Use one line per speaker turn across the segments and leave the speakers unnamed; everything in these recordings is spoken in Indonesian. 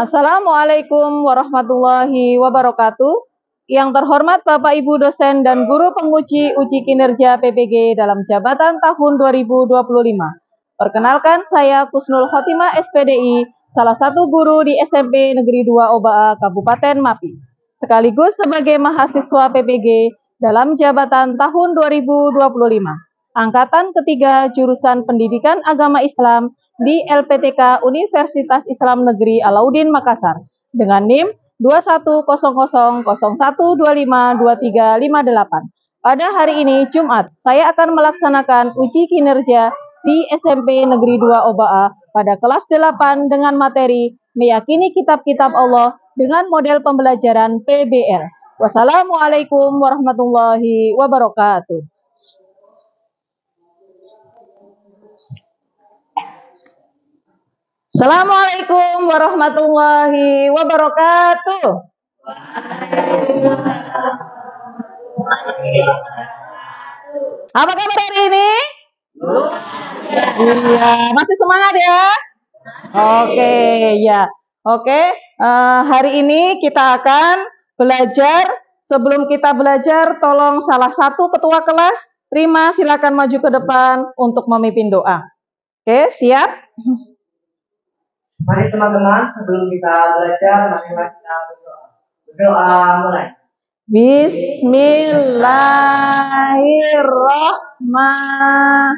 Assalamualaikum warahmatullahi wabarakatuh. Yang terhormat Bapak Ibu dosen dan guru penguji uji kinerja PPG dalam jabatan tahun 2025. Perkenalkan, saya Kusnul Khotimah SPDI, salah satu guru di SMP Negeri 2 Obaa, Kabupaten Mapi. Sekaligus sebagai mahasiswa PPG dalam jabatan tahun 2025. Angkatan ketiga jurusan Pendidikan Agama Islam di LPTK Universitas Islam Negeri Alauddin Makassar dengan NIM 210001252358. Pada hari ini Jumat, saya akan melaksanakan uji kinerja di SMP Negeri 2 Obaa pada kelas 8 dengan materi meyakini kitab-kitab Allah dengan model pembelajaran PBL. Wassalamualaikum warahmatullahi wabarakatuh. Assalamualaikum warahmatullahi wabarakatuh. Apa kabar hari ini? Iya, masih semangat ya? Oke, ya. Oke, hari ini kita akan belajar. Sebelum kita belajar, tolong salah satu ketua kelas, Prima, silakan maju ke depan untuk memimpin doa. Oke, siap?
Mari teman-teman, sebelum kita belajar, mari kita berdoa. Berdoa mulai.
Bismillahirrahmanirrahim.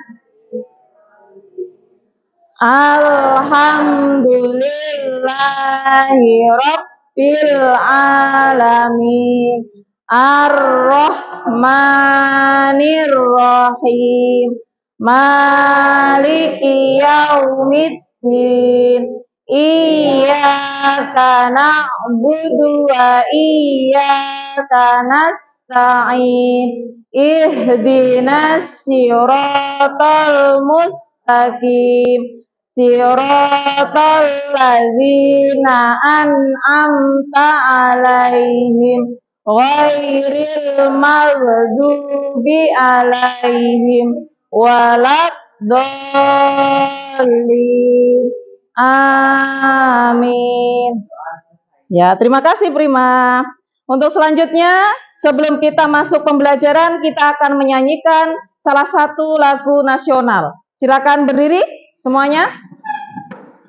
Alhamdulillahirabbil alamin. Ar-Rahmanir-Rahim. Maliki yaumiddin. Iyyaka na'budu wa iyyaka nasta'in. Ihdinas siratal mustaqim. Siratal ladzina an'amta 'alaihim ghairil maghdubi 'alaihim waladdallin. Amin. Ya, terima kasih Prima. Untuk selanjutnya, sebelum kita masuk pembelajaran, kita akan menyanyikan salah satu lagu nasional. Silakan berdiri semuanya.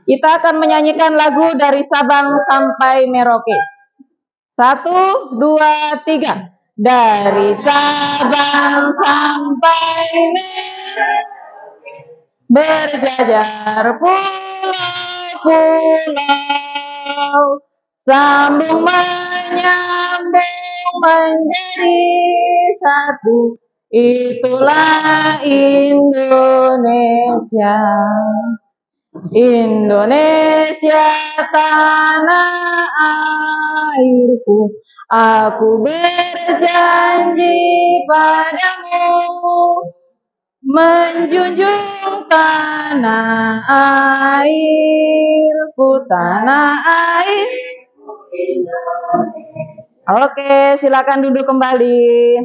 Kita akan menyanyikan lagu dari Sabang sampai Merauke. 1, 2, 3. Dari Sabang sampai Merauke, berjajar pulau-pulau, sambung menyambung menjadi satu, itulah Indonesia. Indonesia tanah airku, aku berjanji padamu menjunjung tanah airku, tanah air. Oke, silakan duduk kembali.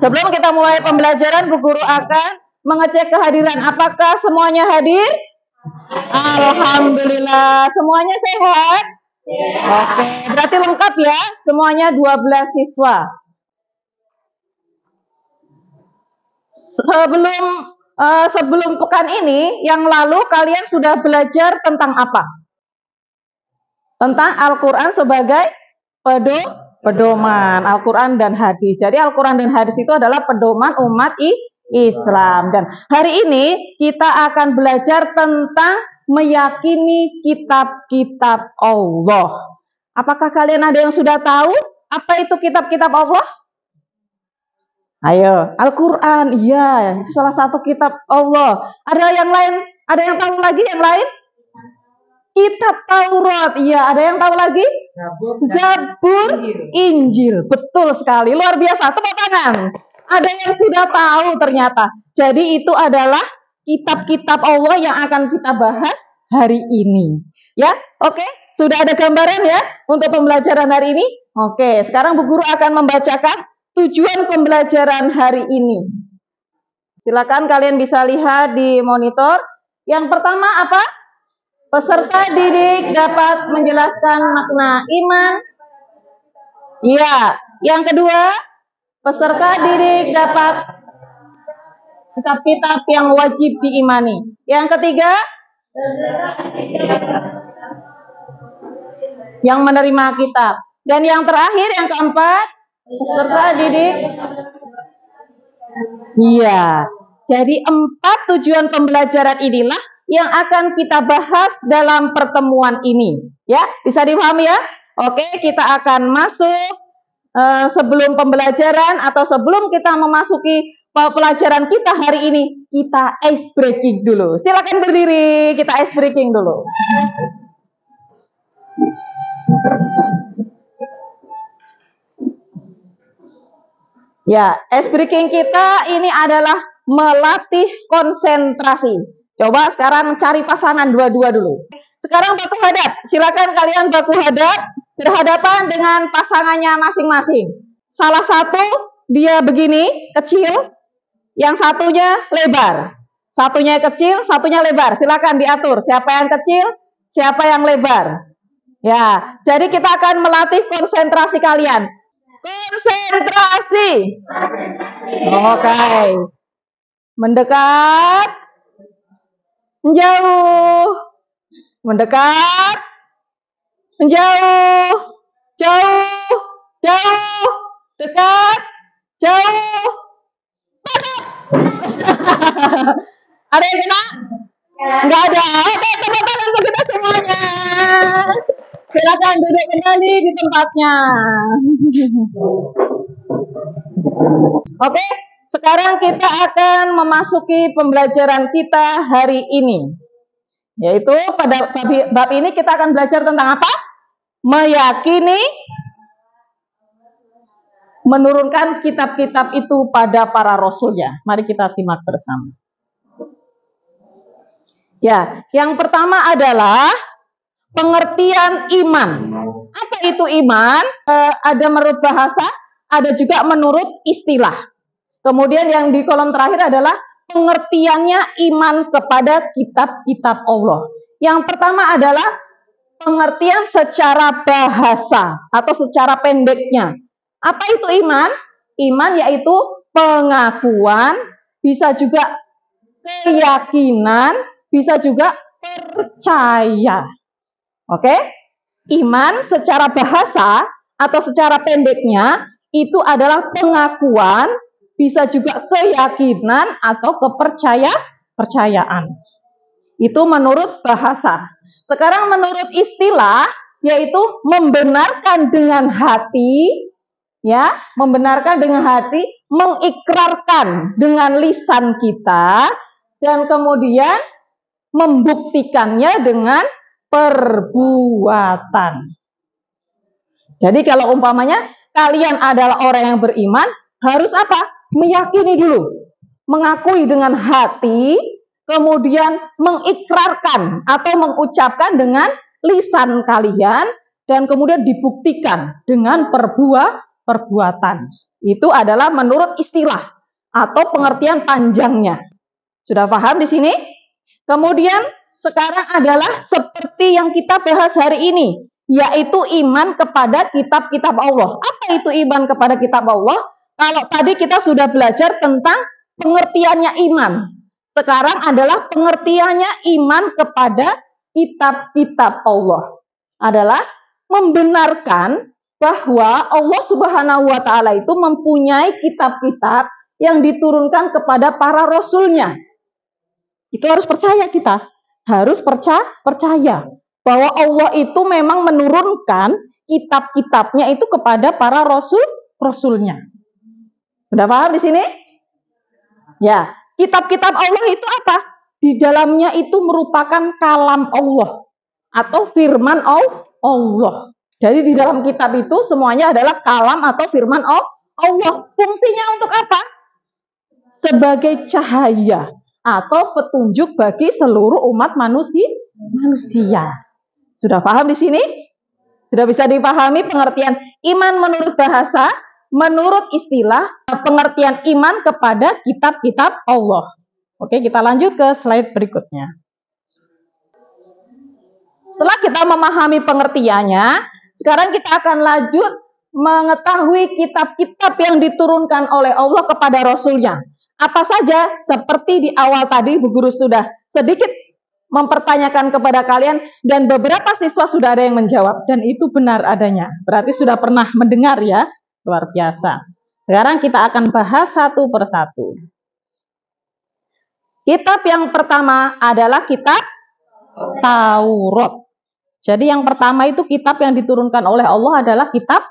Sebelum kita mulai pembelajaran, Bu Guru akan mengecek kehadiran. Apakah semuanya hadir? Alhamdulillah, semuanya sehat? Oke, berarti lengkap ya, semuanya 12 siswa. Sebelum pekan ini, yang lalu kalian sudah belajar tentang apa? Tentang Al-Quran sebagai pedoman, Al-Quran dan hadis. Jadi Al-Quran dan hadis itu adalah pedoman umat Islam. Dan hari ini kita akan belajar tentang meyakini kitab-kitab Allah. Apakah kalian ada yang sudah tahu apa itu kitab-kitab Allah? Ayo, Al-Quran, iya, itu salah satu kitab Allah. Ada yang lain? Ada yang tahu lagi yang lain? Kitab Taurat, iya. Ada yang tahu lagi? Zabur, Injil. Betul sekali, luar biasa. Tepuk tangan. Ada yang sudah tahu ternyata. Jadi itu adalah kitab-kitab Allah yang akan kita bahas hari ini. Ya, oke. Sudah ada gambaran ya untuk pembelajaran hari ini? Oke, sekarang Bu Guru akan membacakan tujuan pembelajaran hari ini. Silakan kalian bisa lihat di monitor. Yang pertama apa? Peserta didik dapat menjelaskan makna iman. Iya. Yang kedua, peserta didik dapat kitab-kitab yang wajib diimani. Yang ketiga, yang menerima kitab. Dan yang terakhir, yang keempat, peserta didik. Iya. Jadi 4 tujuan pembelajaran inilah yang akan kita bahas dalam pertemuan ini. Ya, bisa dipahami ya? Oke, kita akan masuk sebelum pembelajaran atau sebelum kita memasuki pelajaran kita hari ini, kita ice breaking dulu. Silakan berdiri, kita ice breaking dulu. Ya, ice breaking kita ini adalah melatih konsentrasi. Coba sekarang cari pasangan dua-dua dulu. Sekarang baku hadap. Silakan kalian baku hadap berhadapan dengan pasangannya masing-masing. Salah satu dia begini, kecil. Yang satunya lebar. Satunya kecil, satunya lebar. Silakan diatur. Siapa yang kecil, siapa yang lebar. Ya, jadi kita akan melatih konsentrasi kalian. Konsentrasi. Oke. Mendekat. Menjauh. Mendekat. Menjauh. Jauh. Jauh. Dekat. Jauh. Ada yang kena? Enggak ada. Oke, tepuk tangan untuk kita semuanya. Silakan duduk kembali di tempatnya. Oke, sekarang kita akan memasuki pembelajaran kita hari ini. Yaitu pada bab ini kita akan belajar tentang apa? Meyakini, menurunkan kitab-kitab itu pada para rasulnya. Mari kita simak bersama. Ya, yang pertama adalah pengertian iman. Apa itu iman? Ada menurut bahasa, ada juga menurut istilah. Kemudian yang di kolom terakhir adalah pengertiannya iman kepada kitab-kitab Allah. Yang pertama adalah pengertian secara bahasa atau secara pendeknya. Apa itu iman? Iman yaitu pengakuan, bisa juga keyakinan, bisa juga percaya. Oke? Iman secara bahasa atau secara pendeknya itu adalah pengakuan, bisa juga keyakinan atau kepercayaan. Itu menurut bahasa. Sekarang menurut istilah yaitu membenarkan dengan hati, ya, membenarkan dengan hati, mengikrarkan dengan lisan kita, dan kemudian membuktikannya dengan perbuatan. Jadi kalau umpamanya kalian adalah orang yang beriman, harus apa? Meyakini dulu, mengakui dengan hati, kemudian mengikrarkan atau mengucapkan dengan lisan kalian, dan kemudian dibuktikan dengan perbuatan. Itu adalah menurut istilah atau pengertian panjangnya. Sudah paham di sini? Kemudian sekarang adalah seperti yang kita bahas hari ini, yaitu iman kepada kitab-kitab Allah. Apa itu iman kepada kitab Allah? Kalau tadi kita sudah belajar tentang pengertiannya iman. Sekarang adalah pengertiannya iman kepada kitab-kitab Allah. Adalah membenarkan bahwa Allah Subhanahu wa Ta'ala itu mempunyai kitab-kitab yang diturunkan kepada para rasulnya. Itu harus percaya kita. Harus percaya bahwa Allah itu memang menurunkan kitab-kitabnya itu kepada para rasulnya. Sudah paham di sini? Ya, kitab-kitab Allah itu apa? Di dalamnya itu merupakan kalam Allah atau firman Allah. Jadi di dalam kitab itu semuanya adalah kalam atau firman Allah. Fungsinya untuk apa? Sebagai cahaya atau petunjuk bagi seluruh umat manusia. Sudah paham di sini? Sudah bisa dipahami pengertian iman menurut bahasa, menurut istilah, pengertian iman kepada kitab-kitab Allah. Oke, kita lanjut ke slide berikutnya. Setelah kita memahami pengertiannya, sekarang kita akan lanjut mengetahui kitab-kitab yang diturunkan oleh Allah kepada Rasul-Nya. Apa saja? Seperti di awal tadi, Bu Guru sudah sedikit mempertanyakan kepada kalian, dan beberapa siswa sudah ada yang menjawab, dan itu benar adanya. Berarti sudah pernah mendengar ya, luar biasa. Sekarang kita akan bahas satu persatu. Kitab yang pertama adalah kitab Taurat. Jadi yang pertama itu kitab yang diturunkan oleh Allah adalah kitab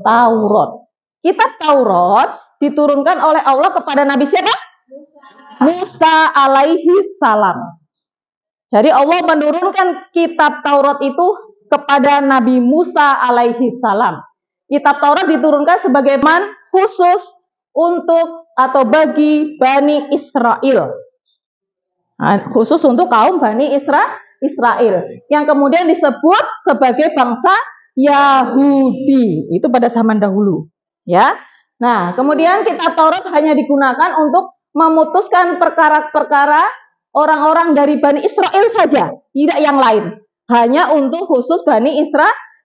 Taurat. Kitab Taurat diturunkan oleh Allah kepada Nabi siapa? Musa alaihi salam. Jadi Allah menurunkan kitab Taurat itu kepada Nabi Musa alaihi salam. Kitab Taurat diturunkan sebagai khusus untuk atau bagi Bani Israel. Nah, khusus untuk kaum Bani Israel yang kemudian disebut sebagai bangsa Yahudi. Itu pada zaman dahulu, ya. Nah, kemudian kitab Taurat hanya digunakan untuk memutuskan perkara-perkara orang-orang dari Bani Israel saja, tidak yang lain. Hanya untuk khusus Bani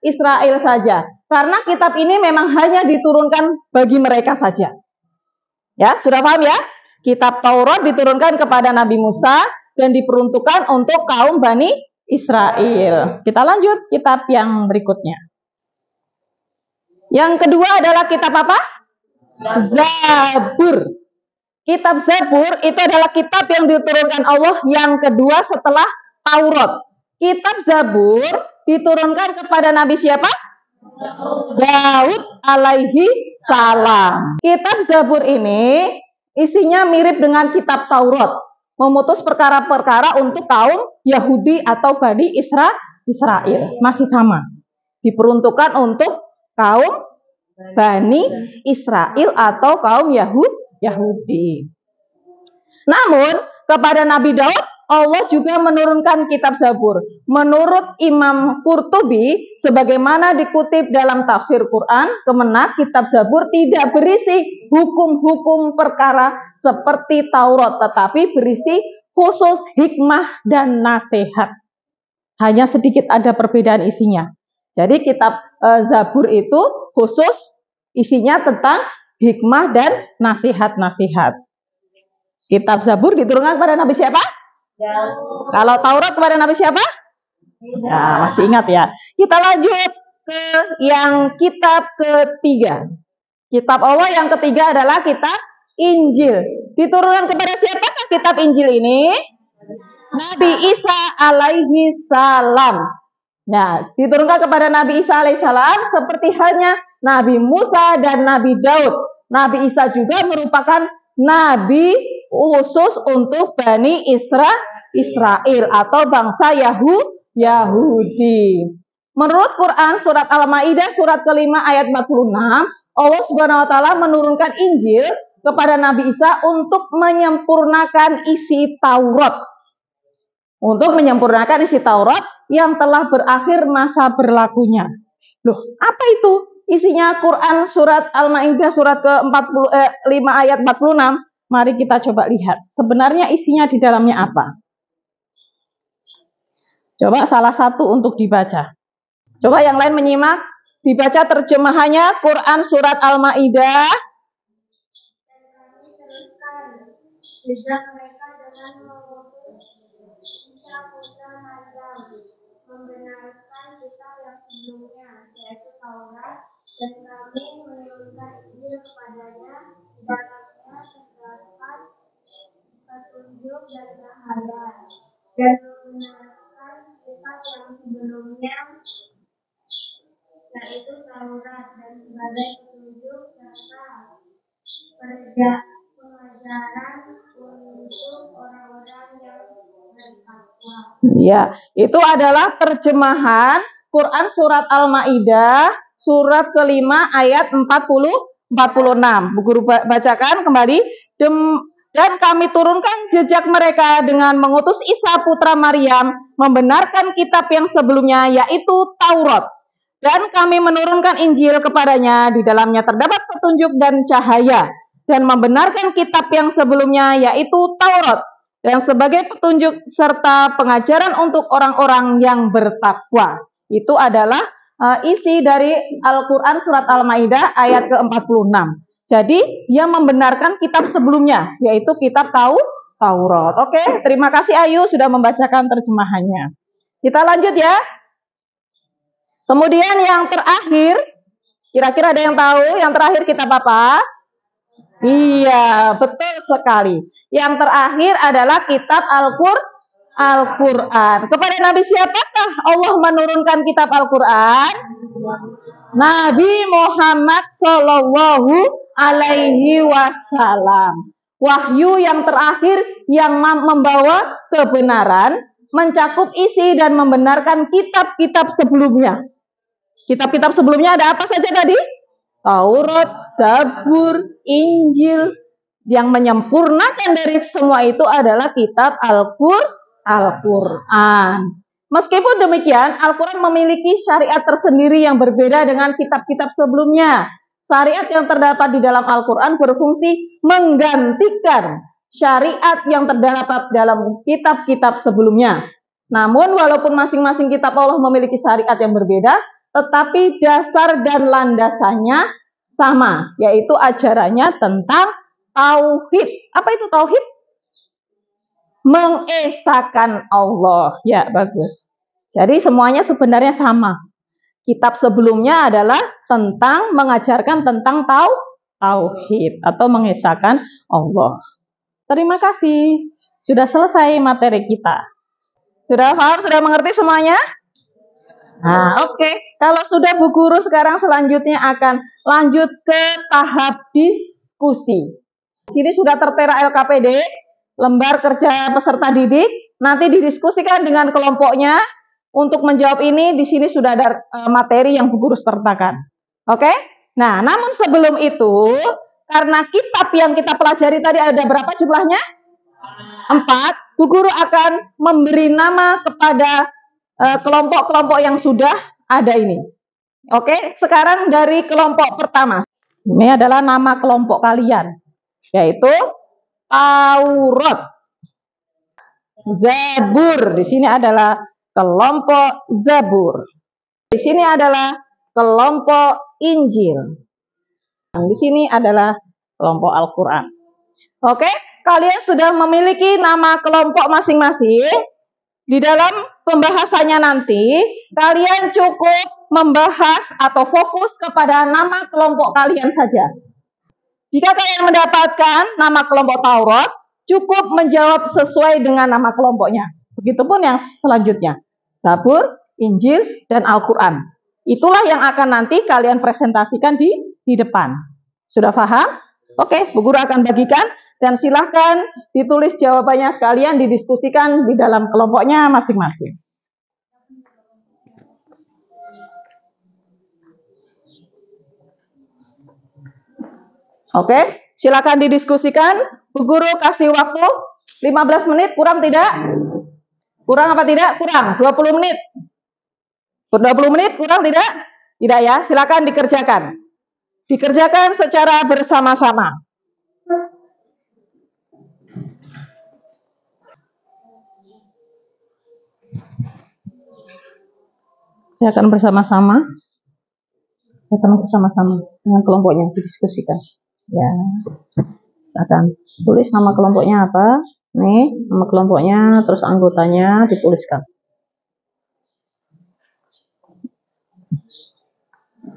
Israel saja. Karena kitab ini memang hanya diturunkan bagi mereka saja. Ya, sudah paham ya? Kitab Taurat diturunkan kepada Nabi Musa dan diperuntukkan untuk kaum Bani Israel. Kita lanjut kitab yang berikutnya. Yang kedua adalah kitab apa? Zabur. Kitab Zabur itu adalah kitab yang diturunkan Allah yang kedua setelah Taurat. Kitab Zabur diturunkan kepada Nabi siapa? Daud alaihi salam. Kitab Zabur ini isinya mirip dengan kitab Taurat, memutus perkara-perkara untuk kaum Yahudi atau Bani Israel. Masih sama, diperuntukkan untuk kaum Bani Israel atau kaum Yahudi. Namun kepada Nabi Daud Allah juga menurunkan kitab Zabur. Menurut Imam Qurtubi, sebagaimana dikutip dalam tafsir Quran, Kemenak, kitab Zabur tidak berisi hukum-hukum perkara seperti Taurat, tetapi berisi khusus hikmah dan nasihat. Hanya sedikit ada perbedaan isinya. Jadi kitab Zabur itu khusus isinya tentang hikmah dan nasihat-nasihat. Kitab Zabur diturunkan kepada Nabi siapa? Kalau Taurat kepada Nabi siapa? Ya, masih ingat ya. Kita lanjut ke yang kitab ketiga. Kitab Allah yang ketiga adalah kitab Injil. Diturunkan kepada siapakah kitab Injil ini? Nabi Isa alaihi salam. Nah, diturunkan kepada Nabi Isa alaihi salam seperti halnya Nabi Musa dan Nabi Daud. Nabi Isa juga merupakan nabi khusus untuk Bani Israel atau bangsa Yahudi. Menurut Quran surat Al-Maidah surat ke-5 ayat 46, Allah Subhanahu wa taala menurunkan Injil kepada Nabi Isa untuk menyempurnakan isi Taurat. Untuk menyempurnakan isi Taurat yang telah berakhir masa berlakunya. Loh, apa itu? Isinya Quran surat Al-Maidah surat ke-5 ayat 46. Mari kita coba lihat. Sebenarnya isinya di dalamnya apa? Coba salah satu untuk dibaca. Coba yang lain menyimak. Dibaca terjemahannya Quran surat Al-Maidah. Jejak mereka dengan mengutus Isa putra Maryam, membenarkan kitab yang sebelumnya, yaitu Taurat, dan kami menurunkan Injil kepadanya, di dalamnya terdapat petunjuk dan cahaya, dan membenarkan kitab yang sebelumnya, yaitu Taurat, dan sebagai petunjuk serta pengajaran untuk orang-orang yang bertakwa. Ya, itu adalah terjemahan Quran surat Al-Maidah surat ke-5 ayat 46. Bu Guru bacakan kembali. Dan kami turunkan jejak mereka dengan mengutus Isa putra Maryam, membenarkan kitab yang sebelumnya, yaitu Taurat. Dan kami menurunkan Injil kepadanya, di dalamnya terdapat petunjuk dan cahaya, dan membenarkan kitab yang sebelumnya, yaitu Taurat, dan sebagai petunjuk serta pengajaran untuk orang-orang yang bertakwa. Itu adalah isi dari Al-Quran surat Al-Maidah ayat ke-46. Jadi dia membenarkan kitab sebelumnya, yaitu kitab Taurat. Oke, terima kasih Ayu sudah membacakan terjemahannya. Kita lanjut ya. Kemudian yang terakhir, kira-kira ada yang tahu yang terakhir kitab apa? Iya, betul sekali. Yang terakhir adalah kitab Al-Quran. Kepada Nabi siapakah Allah menurunkan kitab Al-Quran? Nabi Muhammad Shallallahu Alaihi Wasallam. Wahyu yang terakhir yang membawa kebenaran, mencakup isi dan membenarkan kitab-kitab sebelumnya. Kitab-kitab sebelumnya ada apa saja tadi? Taurat, Zabur, Injil. Yang menyempurnakan dari semua itu adalah kitab Al-Quran. Meskipun demikian, Al-Quran memiliki syariat tersendiri yang berbeda dengan kitab-kitab sebelumnya. Syariat yang terdapat di dalam Al-Quran berfungsi menggantikan syariat yang terdapat dalam kitab-kitab sebelumnya. Namun, walaupun masing-masing kitab Allah memiliki syariat yang berbeda, tetapi dasar dan landasannya sama, yaitu ajarannya tentang tauhid. Apa itu tauhid? Mengesahkan Allah. Ya, bagus. Jadi semuanya sebenarnya sama. Kitab sebelumnya adalah tentang mengajarkan tentang tauhid atau mengesahkan Allah. Terima kasih. Sudah selesai materi kita. Sudah paham? Sudah mengerti semuanya? Nah, oke. Kalau sudah Bu Guru, sekarang selanjutnya akan lanjut ke tahap diskusi. Di sini sudah tertera LKPD, lembar kerja peserta didik. Nanti didiskusikan dengan kelompoknya. Untuk menjawab ini, di sini sudah ada materi yang Bu Guru sertakan. Oke? Nah, namun sebelum itu, karena kitab yang kita pelajari tadi ada berapa jumlahnya? 4. Bu Guru akan memberi nama kepada kelompok-kelompok yang sudah ada ini. Oke, sekarang dari kelompok pertama. Ini adalah nama kelompok kalian, yaitu Taurat. Zabur, di sini adalah kelompok Zabur. Di sini adalah kelompok Injil. Di sini adalah kelompok Al-Quran. Oke, kalian sudah memiliki nama kelompok masing-masing. Di dalam pembahasannya nanti, kalian cukup membahas atau fokus kepada nama kelompok kalian saja. Jika kalian mendapatkan nama kelompok Taurat, cukup menjawab sesuai dengan nama kelompoknya. Begitupun yang selanjutnya, Zabur, Injil, dan Al-Quran. Itulah yang akan nanti kalian presentasikan di depan. Sudah paham? Oke, Bu Guru akan bagikan. Dan silahkan ditulis jawabannya sekalian, didiskusikan di dalam kelompoknya masing-masing. Oke, silakan didiskusikan. Bu Guru kasih waktu 15 menit, kurang tidak? Kurang apa tidak? Kurang, 20 menit. 20 menit, kurang tidak? Tidak ya, silakan dikerjakan. Dikerjakan secara bersama-sama. Saya akan bersama-sama dengan kelompoknya didiskusikan. Ya, akan tulis nama kelompoknya apa? Nih, nama kelompoknya, terus anggotanya dituliskan.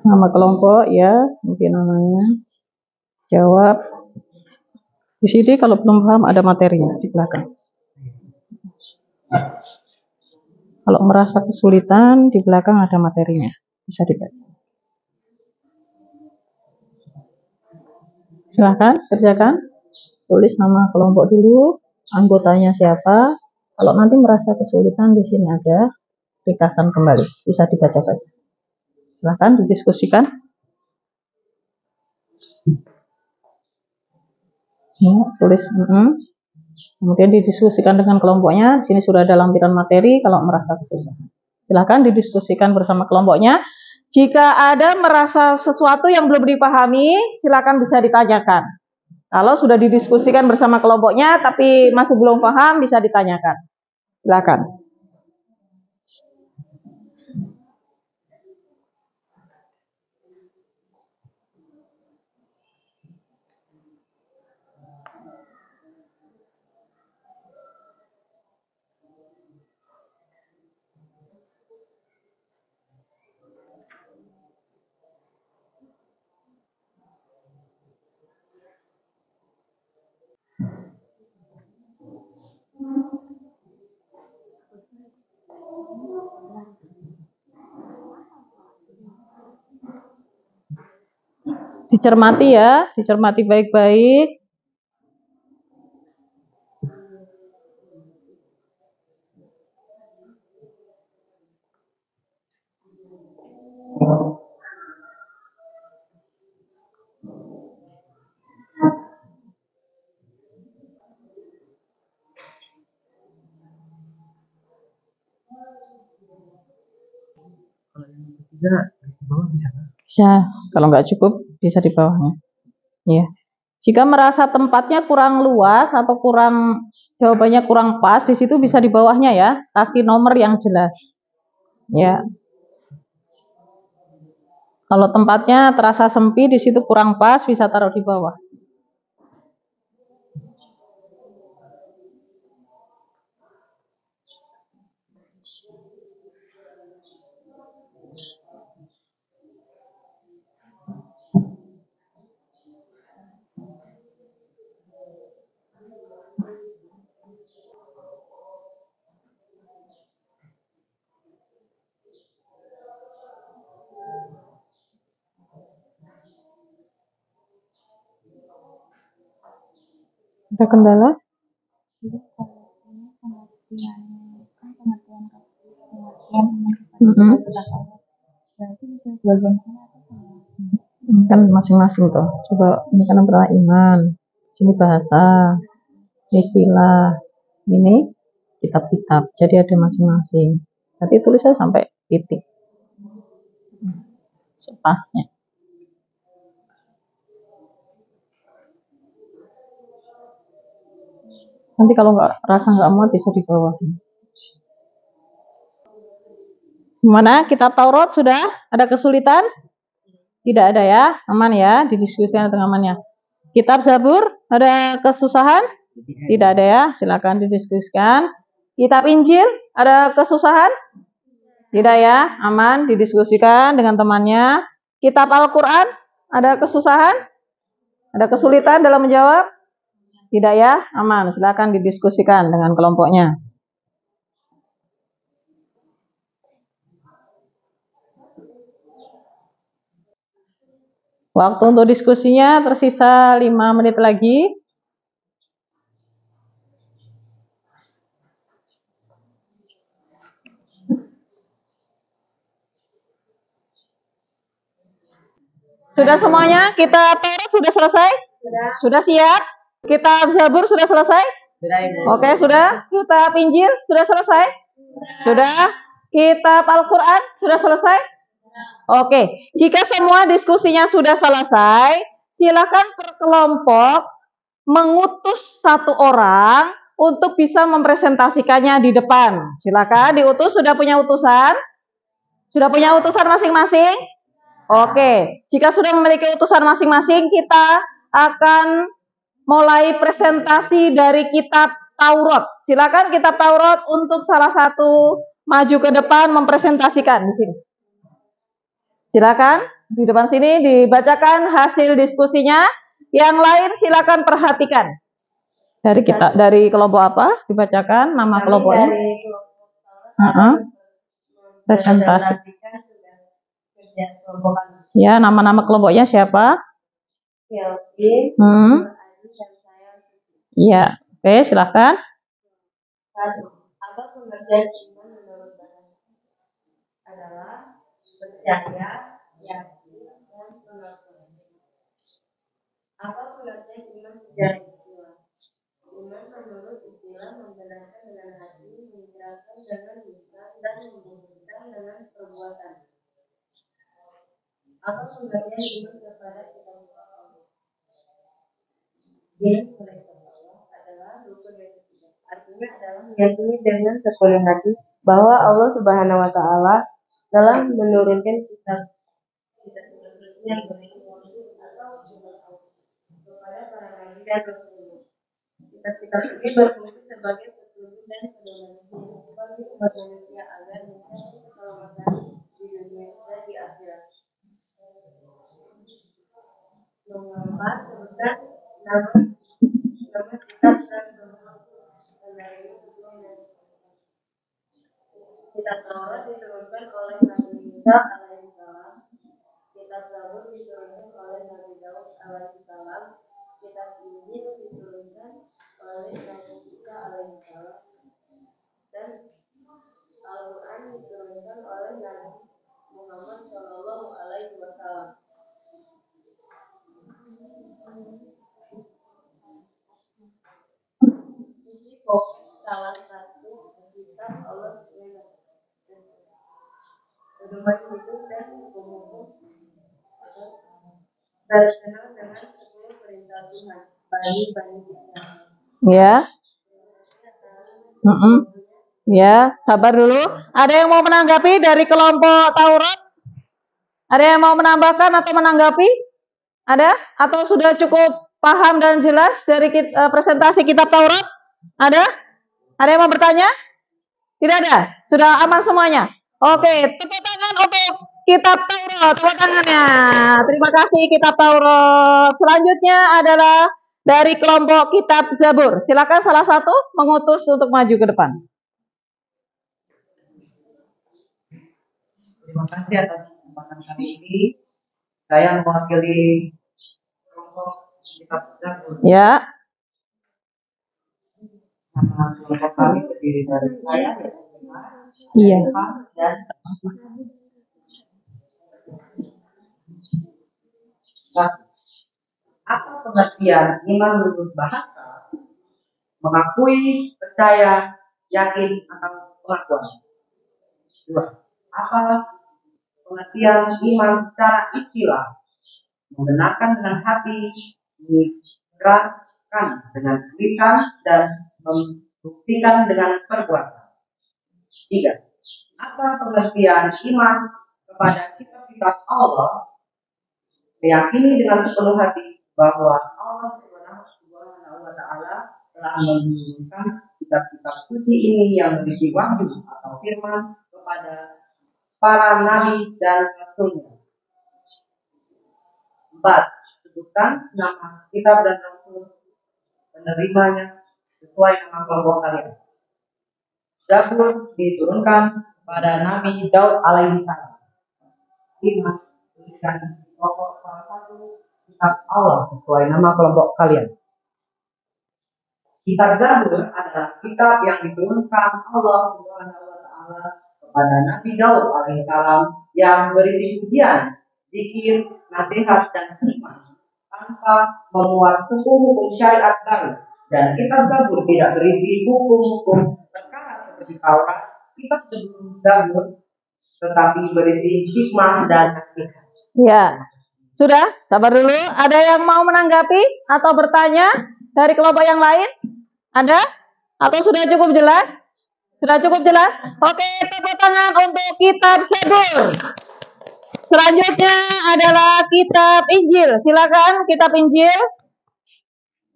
Nama kelompok ya, mungkin namanya. Jawab. Di sini kalau belum paham ada materinya di belakang. Kalau merasa kesulitan, di belakang ada materinya. Bisa dibaca. Silahkan, kerjakan. Tulis nama kelompok dulu, anggotanya siapa. Kalau nanti merasa kesulitan, di sini ada ringkasan kembali. Bisa dibaca-baca. Silahkan didiskusikan. Ya, tulis. Kemudian didiskusikan dengan kelompoknya. Di sini sudah ada lampiran materi kalau merasa kesusahan. Silakan didiskusikan bersama kelompoknya. Jika ada merasa sesuatu yang belum dipahami, silakan bisa ditanyakan. Kalau sudah didiskusikan bersama kelompoknya tapi masih belum paham, bisa ditanyakan. Silakan. Dicermati ya, dicermati baik-baik. Bisa, kalau nggak cukup bisa di bawahnya. Ya. Jika merasa tempatnya kurang luas atau jawabannya kurang pas, di situ bisa di bawahnya ya, kasih nomor yang jelas. Ya. Kalau tempatnya terasa sempit, di situ kurang pas, bisa taruh di bawah. Ada kendala? Ini kan masing-masing tuh. Coba ini kan antara iman, sini bahasa, ini istilah, ini kitab-kitab. Jadi ada masing-masing. Nanti tulis saya sampai titik. Sepasnya. Nanti kalau nggak muat bisa di bawah. Gimana? Kitab Taurat sudah? Ada kesulitan? Tidak ada ya? Aman ya? Didiskusikan dengan amannya. Kitab Zabur ada kesusahan? Tidak ada ya? Silakan didiskusikan. Kitab Injil ada kesusahan? Tidak ya? Aman, didiskusikan dengan temannya. Kitab Al-Quran ada kesusahan? Ada kesulitan dalam menjawab? Tidak ya? Aman, silakan didiskusikan dengan kelompoknya. Waktu untuk diskusinya tersisa 5 menit lagi. Sudah semuanya? Kitab Taurat sudah selesai? Sudah siap? Kitab Zabur sudah selesai?
Sudah, Ibu.
Oke, sudah. Kitab Injil sudah selesai? Sudah. Kitab Al-Quran sudah selesai? Oke, jika semua diskusinya sudah selesai, silakan per kelompok mengutus satu orang untuk bisa mempresentasikannya di depan. Silakan diutus. Sudah punya utusan? Sudah punya utusan masing-masing? Oke, jika sudah memiliki utusan masing-masing, kita akan mulai presentasi dari kitab Taurat. Silakan kitab Taurat untuk salah satu maju ke depan mempresentasikan di sini. Silakan di depan sini dibacakan hasil diskusinya. Yang lain silakan perhatikan. Dari kelompok apa? Dibacakan nama kelompoknya. Presentasi. Ya, nama-nama kelompoknya siapa? Iya, oke, silakan.
Apa pengertian iman menurut bahasa adalah percaya, yakin, dan pengakuan. Apa pengertian iman secara istilah? Iman menurut istilah membenarkan dengan hati, mengucapkan dengan lisan, dan membuktikan dengan perbuatan. Apa pengertian iman kepada kita? mereka adalah rukun yang ketiga. Artinya adalah meyakini dengan sepenuh hati bahwa Allah Subhanahu wa taala telah menurunkan kitab yang berisi atau kepada para nabi dan rasul. Kitab-kitab ini berfungsi sebagai petunjuk dan pedoman bagi umat manusia agar mencapai keselamatan di dunia dan di akhirat. Nomor 4, sebutkan nama kitab dan kitab Taurat diturunkan oleh Nabi Musa alaihissalam, kitab Zabur diturunkan oleh Nabi Daud alaihissalam, kitab Injil diturunkan oleh Nabi Isa alaihissalam, dan Al-Quran diturunkan oleh Nabi Muhammad Shallallahu Alaihi Wasallam. Ini salah satu kitab Allah pedoman hidup dan hukum terkenal dengan 10 perintah Tuhan bagi Bani Israel.
Ya. Ya, sabar dulu. Ada yang mau menanggapi dari kelompok Taurat? Ada yang mau menambahkan atau menanggapi? Ada? Atau sudah cukup paham dan jelas dari presentasi kitab Taurat? Ada? Ada yang mau bertanya? Tidak ada? Sudah aman semuanya? Oke, tepuk tangan untuk kitab Taurat. Tepuk tangannya. Terima kasih kitab Taurat. Selanjutnya adalah dari kelompok kitab Zabur. Silakan salah satu mengutus untuk maju ke depan.
Terima kasih atas kesempatan kali ini. Saya mewakili kelompok kitab Zabur.
Ya.
Nama kelompok kami terdiri dari saya,
Iya.
dan apa pengertian iman menurut bahasa? Mengakui, percaya, yakin atau pengakuan. 2. Apa pengertian iman secara istilah? Membenarkan dengan hati, mengikrarkan dengan lisan, dan membuktikan dengan perbuatan. 3. Apa pengertian iman kepada kitab-kitab Allah? Meyakini dengan sepenuh hati bahwa Allah Subhanahu wa taala telah menurunkan kitab-kitab suci ini yang berisi wahyu atau firman kepada para nabi dan rasulnya. 4. Sebutkan nama kitab dan rasul penerimanya sesuai nama kelompok kalian. Zabur diturunkan pada Nabi Daud alaihissalam. 5. Tuliskan pokok salah satu kitab Allah sesuai nama kelompok kalian. Kitab Zabur adalah kitab yang diturunkan Allah Subhanahu wa taala kepada Nabi Daud alaihissalam yang berisi pujian, zikir, nasihat dan hikmah tanpa memuat hukum-hukum syariat baru. Dan kitab Zabur tidak berisi hukum-hukum perkara seperti Taurat. Kitab Zabur tetapi berisi hikmah dan nasihat.
Ya. Sudah? Sabar dulu. Ada yang mau menanggapi atau bertanya dari kelompok yang lain? Ada? Atau sudah cukup jelas? Sudah cukup jelas? Oke, tepuk tangan untuk kitab Zabur. Selanjutnya adalah kitab Injil. Silakan kitab Injil.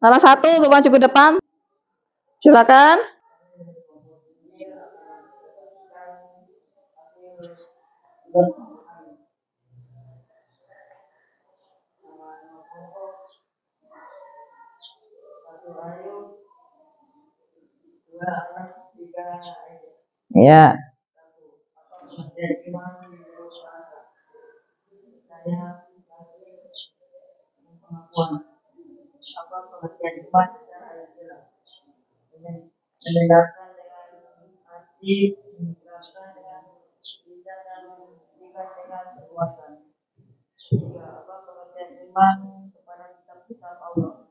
Salah satu untuk maju ke depan. Silakan. Ya.
Mendengarkan dengan hati, menjelaskan dengan lisan dan membuktikan dengan perbuatan. 3. Apa pengertian iman kepada kitab-kitab Allah?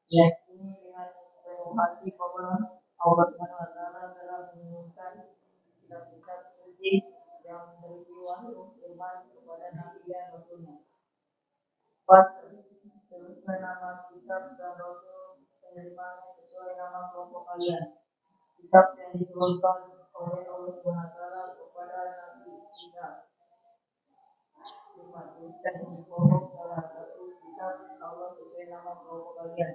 Yakini dengan sepenuh hati bahwa Allah SWT telah menurunkan kitab-kitab suci yang berisi wahyu firman kepada nabi dan rasulnya. 4. Teruskan nama kitab dan rasul kelompok kalian. Kitab yang diturunkan oleh Allah Subhanahu wa taala kepada Nabi Isa. Dimaksudkan di pokok salah satu kitab Allah sesuai nama kelompok kalian.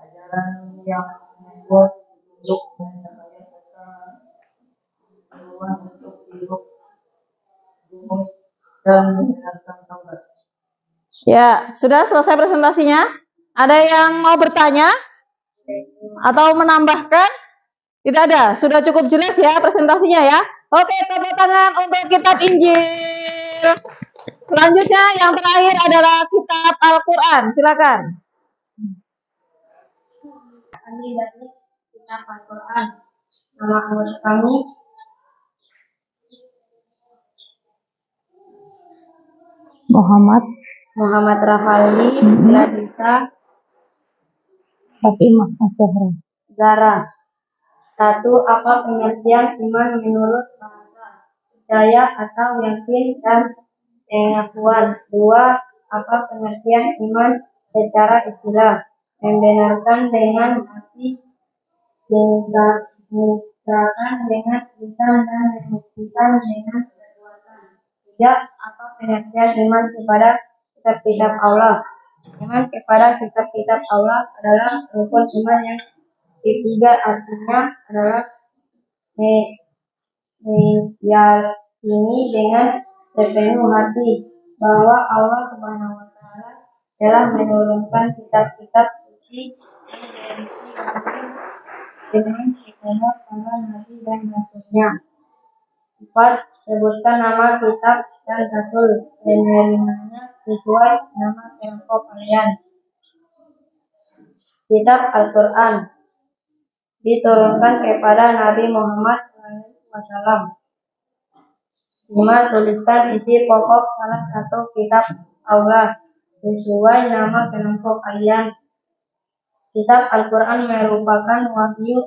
Ajaran yang membuat petunjuk dan cahaya serta peluang untuk hidup rumus dan mendengarkan Taurat.
Ya, sudah selesai presentasinya? Ada yang mau bertanya atau menambahkan? Tidak ada, sudah cukup jelas ya presentasinya ya. Oke, tepuk tangan untuk kitab Injil. Selanjutnya yang terakhir adalah kitab Al-Quran. Silakan.
Kami dari kitab Al-Quran. Nama anggota kami Muhammad Rafali, Ladisa, Zara. 1. Apa pengertian iman menurut bahasa? Percaya atau yakin dan pengakuan. 2. Apa pengertian iman secara istilah? Membenarkan dengan hati, mengikrarkan dengan lisan dan membuktikan dengan perbuatan. 3. Apa pengertian iman kepada kitab-kitab Allah? Iman kepada kitab-kitab Allah adalah rukun iman yang ketiga, artinya adalah meyakini dengan sepenuh hati bahwa Allah Subhanahu wa taala telah menurunkan kitab-kitab suci yang berisi dengan hikmah para nabi dan rasulnya. 4. Sebutkan nama kitab dan rasul penerimanya sesuai nama kelompok kalian. Kitab Al-Quran diturunkan kepada Nabi Muhammad SAW. 5. Tuliskan isi pokok salah satu kitab Allah sesuai nama kelompok kalian. Kitab Al-Quran merupakan wahyu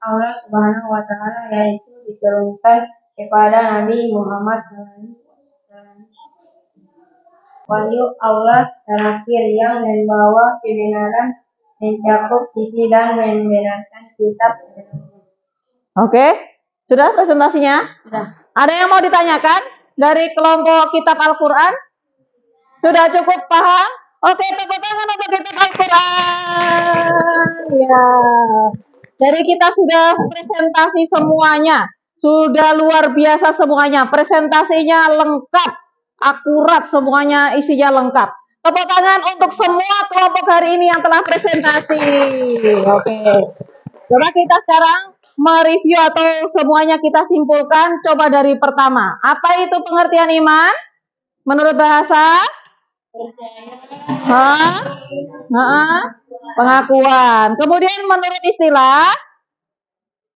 Allah Subhanahu wa taala, yaitu diturunkan kepada Nabi Muhammad SAW. Wahyu Allah terakhir yang membawa kebenaran, mencakup isi dan membenarkan kitab sebelumnya.
Oke, sudah presentasinya?
Sudah.
Ada yang mau ditanyakan dari kelompok kitab Al-Quran? Sudah cukup paham? Oke, tepuk tangan untuk kitab Al-Quran. Ya, dari kita sudah presentasi semuanya. Sudah luar biasa semuanya. Presentasinya lengkap, akurat semuanya, isinya lengkap. Tepuk tangan untuk semua kelompok hari ini yang telah presentasi. Oke. Coba kita sekarang mereview atau semuanya kita simpulkan. Coba dari pertama. Apa itu pengertian iman? Menurut bahasa? Pengakuan. Kemudian menurut istilah?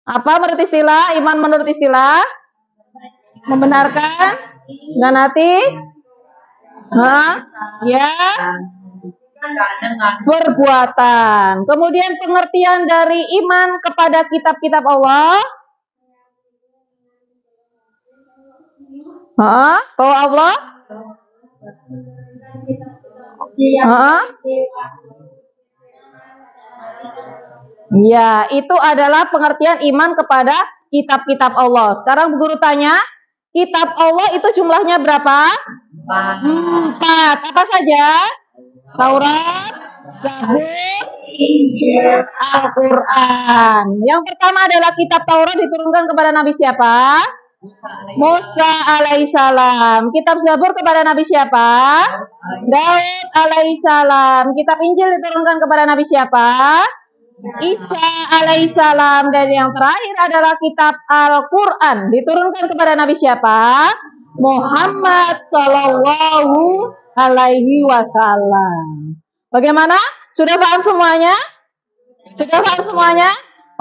Apa menurut istilah? Iman menurut istilah? Membenarkan dengan hati? Ya. Perbuatan. Kemudian pengertian dari iman kepada kitab-kitab Allah? Bahwa Allah? Ya, itu adalah pengertian iman kepada kitab-kitab Allah. Sekarang guru tanya, kitab Allah itu jumlahnya berapa? 4. Apa saja? Taurat, Zabur, Injil, Al-Quran. Yang pertama adalah kitab Taurat diturunkan kepada Nabi siapa? Musa alaihissalam. Kitab Zabur kepada Nabi siapa? Daud alaihissalam. Kitab Injil diturunkan kepada Nabi siapa? Isa alaihissalam. Dan yang terakhir adalah kitab Al-Quran diturunkan kepada Nabi siapa? Muhammad sallallahu alaihi wasallam. Bagaimana? Sudah paham semuanya? Sudah paham semuanya?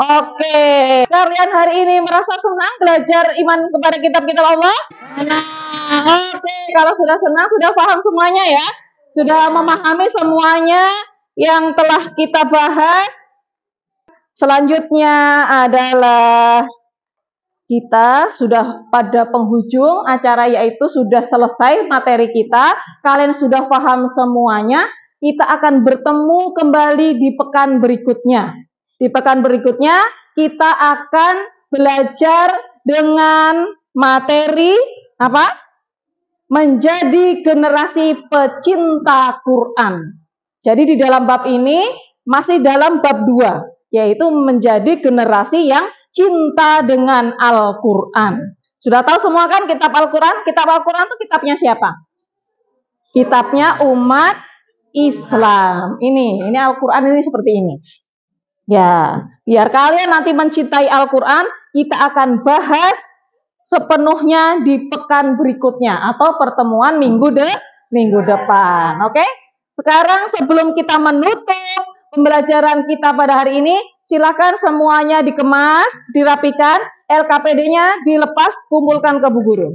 Oke. Kalian hari ini merasa senang belajar iman kepada kitab-kitab Allah? Nah, oke. Kalau sudah senang, sudah paham semuanya ya? Sudah memahami semuanya yang telah kita bahas. Selanjutnya adalah kita sudah pada penghujung acara, yaitu sudah selesai materi kita. Kalian sudah paham semuanya. Kita akan bertemu kembali di pekan berikutnya. Di pekan berikutnya kita akan belajar dengan materi apa? Menjadi generasi pecinta Quran. Jadi di dalam bab ini masih dalam bab 2, yaitu menjadi generasi yang cinta dengan Al-Quran. Sudah tahu semua kan kitab Al-Quran? Kitab Al-Quran itu kitabnya siapa? Kitabnya umat Islam. Ini Al-Quran ini seperti ini. Ya, biar kalian nanti mencintai Al-Quran, kita akan bahas sepenuhnya di pekan berikutnya atau pertemuan minggu depan. Oke? Sekarang sebelum kita menutup pembelajaran kita pada hari ini, silakan semuanya dikemas, dirapikan, LKPD-nya dilepas, kumpulkan ke Bu Guru.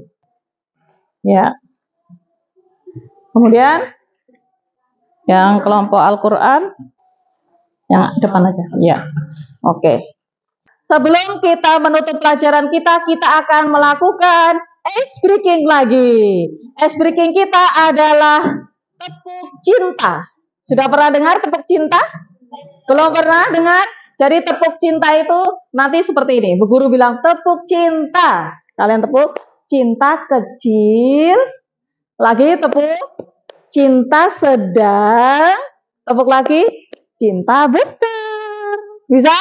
Ya. Kemudian yang kelompok Al-Quran yang depan aja. Ya. Oke. Sebelum kita menutup pelajaran kita akan melakukan ice breaking lagi. Ice breaking kita adalah tepuk cinta. Sudah pernah dengar tepuk cinta? Belum pernah dengar? Jadi tepuk cinta itu nanti seperti ini. Bu Guru bilang tepuk cinta. Kalian tepuk cinta kecil. Lagi tepuk cinta sedang. Tepuk lagi cinta besar. Bisa?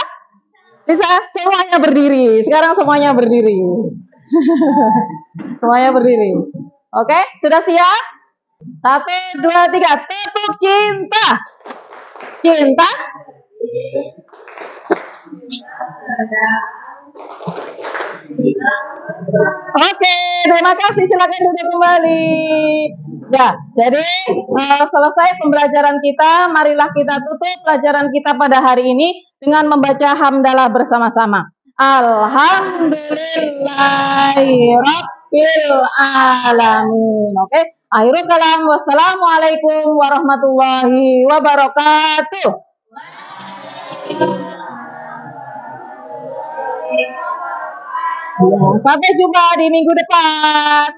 Bisa? Semuanya berdiri. Sekarang semuanya berdiri. Semuanya berdiri. Oke? Sudah siap? 1, 2, 3. Tepuk cinta. Cinta. Oke, terima kasih. Silakan duduk kembali. Ya, jadi selesai pembelajaran kita. Marilah kita tutup pelajaran kita pada hari ini dengan membaca hamdalah bersama-sama. Alhamdulillahirabbil alamin. Oke, akhirul kalam. Wassalamualaikum warahmatullahi wabarakatuh. Ya, sampai jumpa di minggu depan.